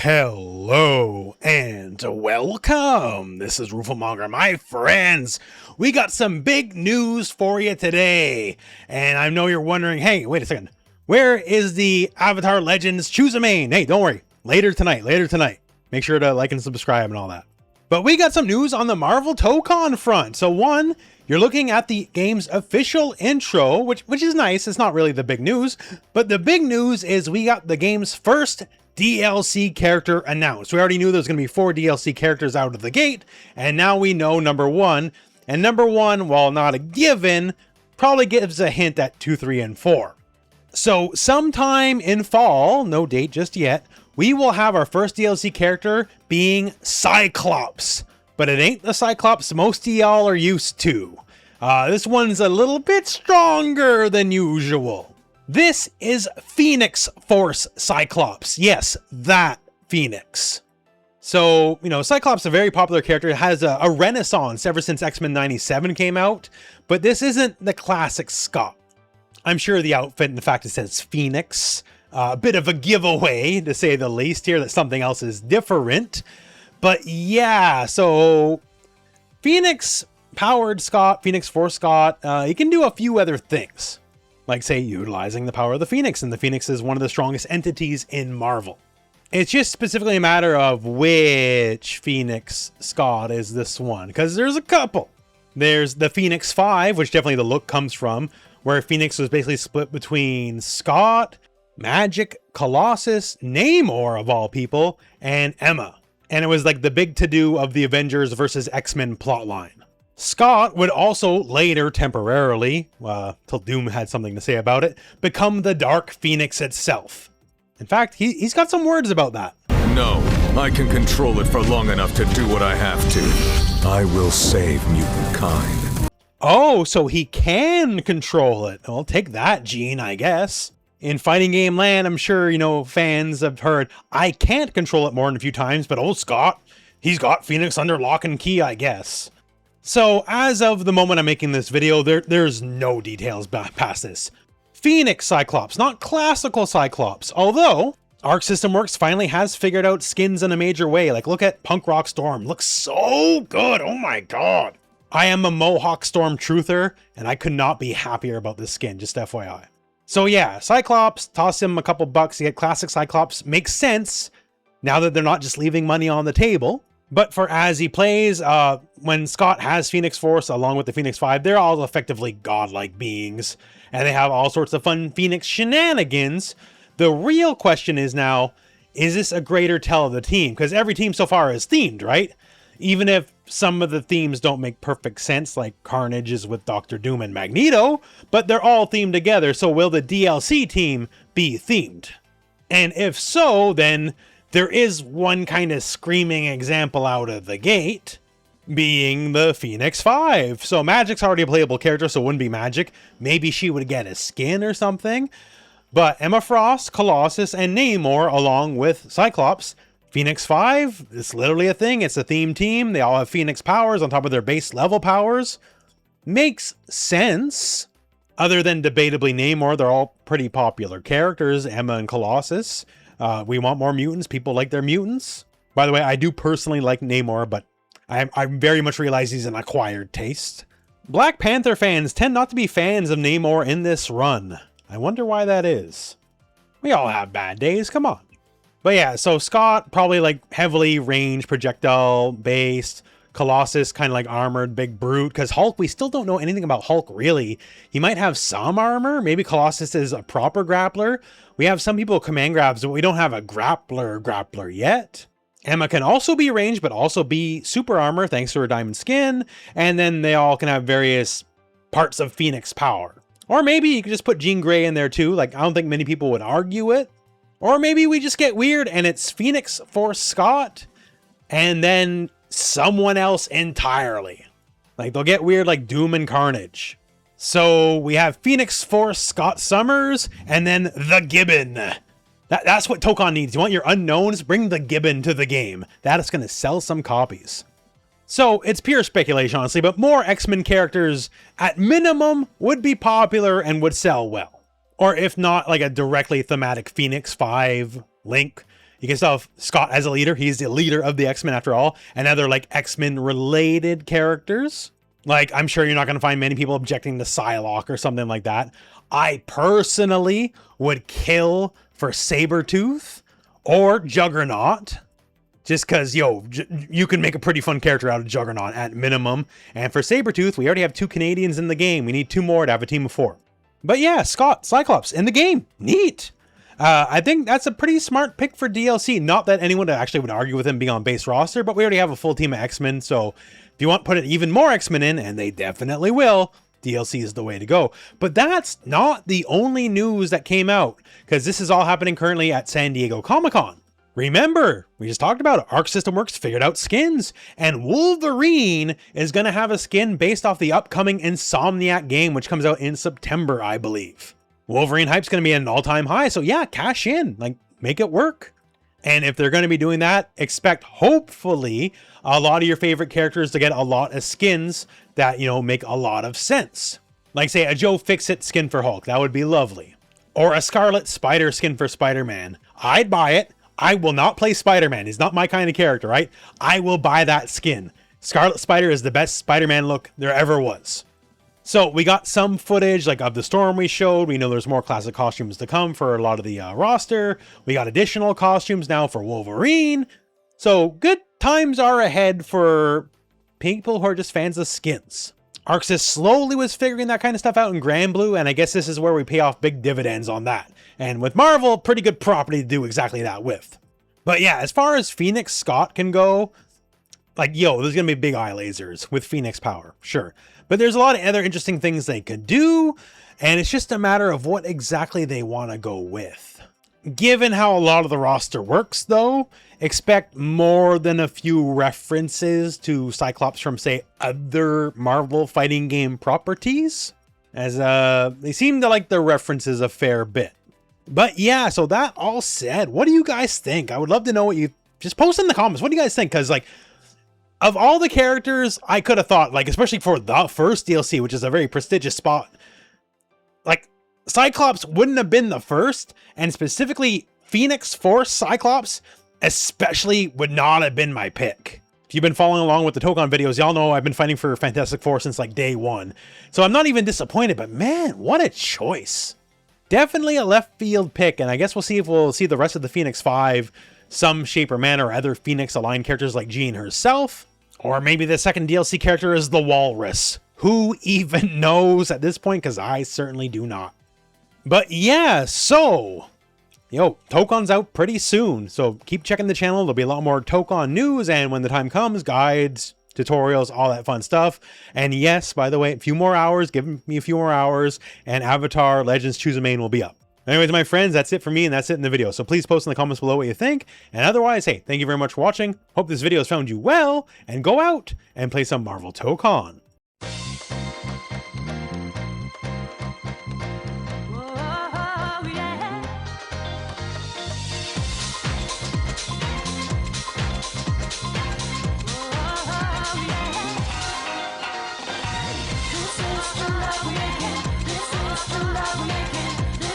Hello and welcome. This is rooflemonger, my friends. We got some big news for you today. And I know you're wondering, hey, wait a second. Where is the Avatar Legends Choose a Main? Hey, don't worry. Later tonight. Make sure to like and subscribe and all that. But we got some news on the Marvel Tokon front. So one, you're looking at the game's official intro, which is nice. It's not really the big news, but the big news is we got the game's first DLC character announced. We already knew there was going to be 4 DLC characters out of the gate, and now we know number 1. And number 1, while not a given, probably gives a hint at 2, 3, and 4. So sometime in fall, no date just yet, we will have our first DLC character being Cyclops. But it ain't the Cyclops most of y'all are used to. This one's a little bit stronger than usual. This is Phoenix Force Cyclops. Yes, that Phoenix. So, Cyclops is a very popular character. It has a renaissance ever since X-Men 97 came out. But this isn't the classic Scott. I'm sure the outfit and the fact it says Phoenix, a bit of a giveaway to say the least here that something else is different. But yeah, so Phoenix Powered Scott, Phoenix Force Scott, he can do a few other things. Like, say, utilizing the power of the Phoenix, and the Phoenix is one of the strongest entities in Marvel. It's just specifically a matter of which Phoenix Scott is this one, because there's a couple. There's the Phoenix 5, which definitely the look comes from, where Phoenix was basically split between Scott, Magic, Colossus, Namor of all people, and Emma. And it was like the big to-do of the Avengers versus X-Men plotline. Scott would also later temporarily, till Doom had something to say about it, become the Dark Phoenix itself. In fact, he's got some words about that. No, I can control it for long enough to do what I have to. I will save mutant kind. Oh, so he can control it. Well, take that, Gene, I guess. In fighting game land, I'm sure, fans have heard, I can't control it more than a few times, but oh, Scott, he's got Phoenix under lock and key, I guess. So, as of the moment I'm making this video, there's no details past this. Phoenix Cyclops, not classical Cyclops, although Arc System Works finally has figured out skins in a major way. Like, look at Punk Rock Storm, looks so good, oh my god. I am a Mohawk Storm truther, and I could not be happier about this skin, just FYI. So yeah, Cyclops, toss him a couple bucks to get classic Cyclops, makes sense, now that they're not just leaving money on the table. But for as he plays, when Scott has Phoenix Force along with the Phoenix 5, they're all effectively godlike beings. And they have all sorts of fun Phoenix shenanigans. The real question is now, is this a greater tell of the team? Because every team so far is themed, right? Even if some of the themes don't make perfect sense, like Carnage is with Dr. Doom and Magneto, but they're all themed together, so will the DLC team be themed? And if so, then there is one kind of screaming example out of the gate, being the Phoenix 5. So Magic's already a playable character, so it wouldn't be Magic. Maybe she would get a skin or something. But Emma Frost, Colossus, and Namor, along with Cyclops, Phoenix 5, it's literally a thing. It's a themed team. They all have Phoenix powers on top of their base level powers. Makes sense. Other than debatably Namor, they're all pretty popular characters, Emma and Colossus. We want more mutants. People like their mutants. By the way, I do personally like Namor, but I very much realize he's an acquired taste. Black Panther fans tend not to be fans of Namor in this run. I wonder why that is. We all have bad days, come on. But yeah, so Scott, probably like heavily range projectile based. Colossus, kind of like armored big brute. Because Hulk, we still don't know anything about Hulk, really. He might have some armor. Maybe Colossus is a proper grappler. We have some people command grabs, but we don't have a grappler yet. Emma can also be ranged, but also be super armor, thanks to her diamond skin. And then they all can have various parts of Phoenix power. Or maybe you could just put Jean Grey in there too. Like, I don't think many people would argue it. Or maybe we just get weird and it's Phoenix Force Scott and then someone else entirely. Like, they'll get weird like Doom and Carnage. So we have Phoenix Force Scott Summers and then the Gibbon. That's what Tokon needs. You want your unknowns? Bring the Gibbon to the game. That is going to sell some copies. So it's pure speculation, honestly, but more X-Men characters at minimum would be popular and would sell well. Or if not, like a directly thematic Phoenix 5 link, You can still have Scott as a leader. He's the leader of the X-Men after all. And other like X-Men related characters. Like, I'm sure you're not going to find many people objecting to Psylocke or something like that. I personally would kill for Sabretooth or Juggernaut. Just because, yo, you can make a pretty fun character out of Juggernaut at minimum. And for Sabretooth, we already have 2 Canadians in the game. We need 2 more to have a team of 4. But yeah, Scott, Cyclops in the game. Neat. I think that's a pretty smart pick for DLC. Not that anyone actually would argue with him being on base roster, but we already have a full team of X-Men. So if you want to put even more X-Men in, and they definitely will, DLC is the way to go. But that's not the only news that came out, because this is all happening currently at San Diego Comic-Con. Remember, we just talked about it. Arc System Works figured out skins, and Wolverine is going to have a skin based off the upcoming Insomniac game, which comes out in September, I believe. Wolverine hype's going to be at an all-time high, so yeah, cash in, like, make it work. And if they're going to be doing that, expect, hopefully, a lot of your favorite characters to get a lot of skins that, you know, make a lot of sense. Like, say, a Joe Fixit skin for Hulk, that would be lovely. Or a Scarlet Spider skin for Spider-Man. I'd buy it. I will not play Spider-Man. He's not my kind of character, right? I will buy that skin. Scarlet Spider is the best Spider-Man look there ever was. So we got some footage like of the storm we showed. We know there's more classic costumes to come for a lot of the roster. We got additional costumes now for Wolverine. So good times are ahead for people who are just fans of skins. Arxis slowly was figuring that kind of stuff out in Grand Blue, and I guess this is where we pay off big dividends on that. And with Marvel, pretty good property to do exactly that with. But yeah, as far as Phoenix Scott can go, like, yo, there's gonna be big eye lasers with Phoenix power, sure. But there's a lot of other interesting things they could do, and it's just a matter of what exactly they want to go with. Given how a lot of the roster works, though, expect more than a few references to Cyclops from, say, other Marvel fighting game properties, as they seem to like the references a fair bit. But yeah, so that all said, what do you guys think? I would love to know what you... Just post in the comments. What do you guys think? Because, like, of all the characters, I could have thought, like, especially for the first DLC, which is a very prestigious spot, like, Cyclops wouldn't have been the first, and specifically Phoenix Force Cyclops especially would not have been my pick. If you've been following along with the Tokon videos, y'all know I've been fighting for Fantastic Four since like day 1. So I'm not even disappointed, but man, what a choice. Definitely a left field pick, and I guess we'll see if we'll see the rest of the Phoenix 5, some shape or manner, or other Phoenix aligned characters like Jean herself. Or maybe the second DLC character is the Walrus. Who even knows at this point? Because I certainly do not. But yeah, so, yo, Tokon's out pretty soon. So keep checking the channel. There'll be a lot more Tokon news. And when the time comes, guides, tutorials, all that fun stuff. And yes, by the way, a few more hours. Give me a few more hours. And Avatar Legends Choose a Main will be up. Anyways, my friends, that's it for me, and that's it in the video. So please post in the comments below what you think. And otherwise, hey, thank you very much for watching. Hope this video has found you well, and go out and play some Marvel Tokon.